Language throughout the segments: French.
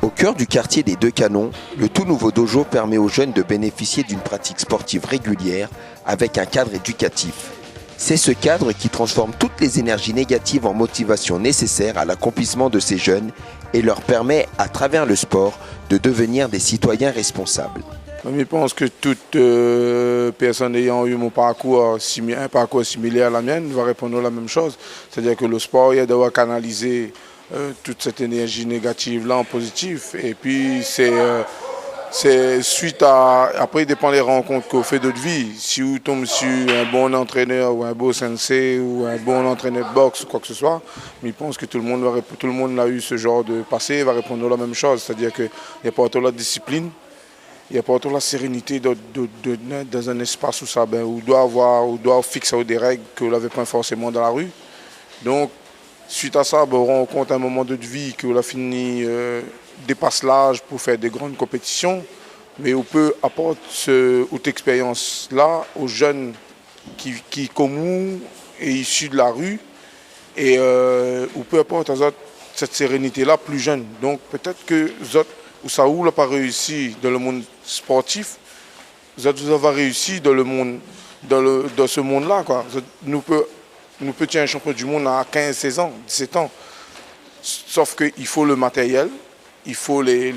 Au cœur du quartier des Deux Canons, le tout nouveau dojo permet aux jeunes de bénéficier d'une pratique sportive régulière avec un cadre éducatif. C'est ce cadre qui transforme toutes les énergies négatives en motivation nécessaire à l'accomplissement de ces jeunes et leur permet, à travers le sport, de devenir des citoyens responsables. Je pense que toute personne ayant eu un parcours similaire à la mienne va répondre à la même chose. C'est-à-dire que le sport, il doit canaliser toute cette énergie négative-là en positif. Et puis, c'est suite à... Après, il dépend des rencontres qu'on fait de notre vie. Si vous tombez sur un bon entraîneur ou un beau sensei ou un bon entraîneur de boxe ou quoi que ce soit, mais je pense que tout le monde a eu ce genre de passé va répondre à la même chose. C'est-à-dire qu'il n'y a pas autant la discipline. Il n'y a pas autant la sérénité dans un espace où ça, où doit fixer des règles que vous n'avez pas forcément dans la rue. Donc, suite à ça, on rencontre un moment de vie que vous a fini dépasse l'âge pour faire des grandes compétitions, mais on peut apporter cette expérience-là aux jeunes qui comme nous, est issus de la rue, et on peut apporter cette sérénité-là plus jeune. Donc, peut-être que Saoul n'a pas réussi dans le monde sportif, vous avez réussi dans le monde, dans ce monde-là, quoi. Nous peut être un champion du monde à 15, 16 ans, 17 ans. Sauf qu'il faut le matériel, il faut le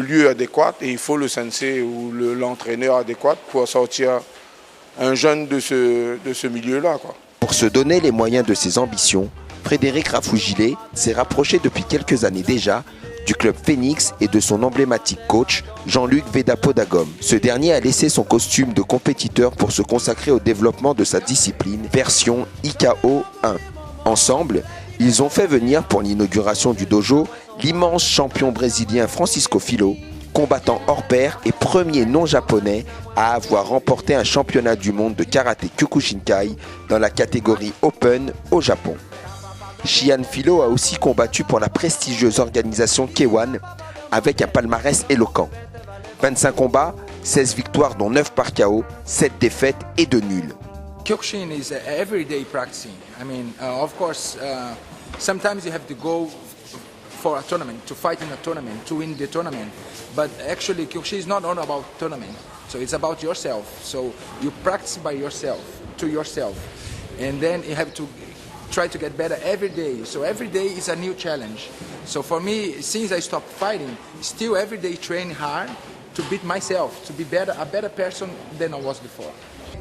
lieu adéquat et il faut le sensei ou l'entraîneur adéquat pour sortir un jeune de ce milieu-là, quoi. Pour se donner les moyens de ses ambitions, Frédéric Rafougilet s'est rapproché depuis quelques années déjà du club Phoenix et de son emblématique coach, Jean-Luc Vedapodagom. Ce dernier a laissé son costume de compétiteur pour se consacrer au développement de sa discipline, version IKO 1. Ensemble, ils ont fait venir pour l'inauguration du dojo l'immense champion brésilien Francisco Filho, combattant hors pair et premier non-japonais à avoir remporté un championnat du monde de karaté Kyokushinkai dans la catégorie Open au Japon. Shihan Filho a aussi combattu pour la prestigieuse organisation K1 avec un palmarès éloquent. 25 combats, 16 victoires dont 9 par KO, 7 défaites et 2 nuls. Kyokushin is everyday practicing. I mean, of course, sometimes you have to go for a tournament, to fight in a tournament, to win the tournament. But actually, Kyokushin is not all about tournament. So it's about yourself. So you practice by yourself, to yourself. And then you have to try to get better every day. So every day is a new challenge. So for me, since I stopped fighting, still every day training hard to beat myself, to be a better person than I was before.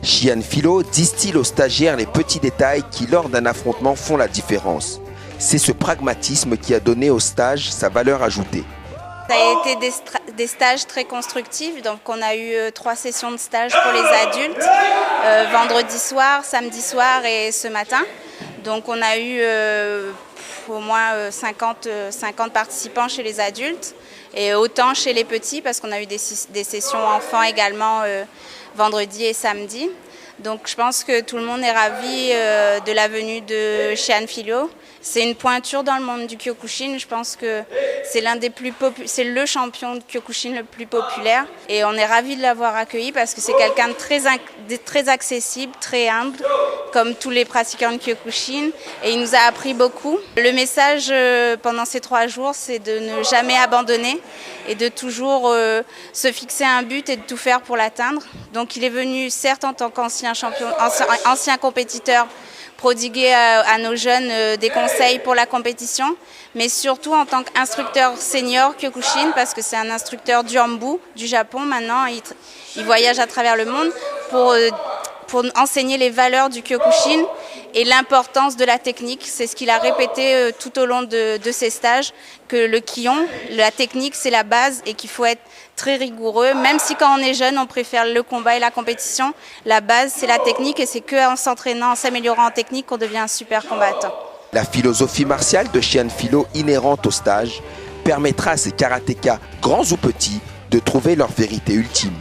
Shihan Filho distille aux stagiaires les petits détails qui, lors d'un affrontement, font la différence. C'est ce pragmatisme qui a donné au stage sa valeur ajoutée. Ça a été des stages très constructifs, donc on a eu 3 sessions de stage pour les adultes, vendredi soir, samedi soir et ce matin. Donc on a eu au moins 50 participants chez les adultes et autant chez les petits parce qu'on a eu des sessions enfants également vendredi et samedi. Donc je pense que tout le monde est ravi de la venue de Shihan Filho. C'est une pointure dans le monde du Kyokushin. Je pense que c'est c'est le champion de Kyokushin le plus populaire. Et on est ravis de l'avoir accueilli parce que c'est quelqu'un de très accessible, très humble, comme tous les pratiquants de Kyokushin. Et il nous a appris beaucoup. Le message pendant ces 3 jours, c'est de ne jamais abandonner et de toujours se fixer un but et de tout faire pour l'atteindre. Donc il est venu, certes, en tant qu'ancien champion, ancien compétiteur, prodiguer à nos jeunes des conseils pour la compétition, mais surtout en tant qu'instructeur senior Kyokushin, parce que c'est un instructeur du Hambu, du Japon. Maintenant, il voyage à travers le monde pour enseigner les valeurs du Kyokushin et l'importance de la technique. C'est ce qu'il a répété tout au long de ses stages, que le Kion, la technique, c'est la base et qu'il faut être très rigoureux. Même si quand on est jeune, on préfère le combat et la compétition, la base, c'est la technique et c'est qu'en s'entraînant, en s'améliorant en technique qu'on devient un super combattant. La philosophie martiale de Shihan Filho, inhérente au stage, permettra à ces karatékas, grands ou petits, de trouver leur vérité ultime.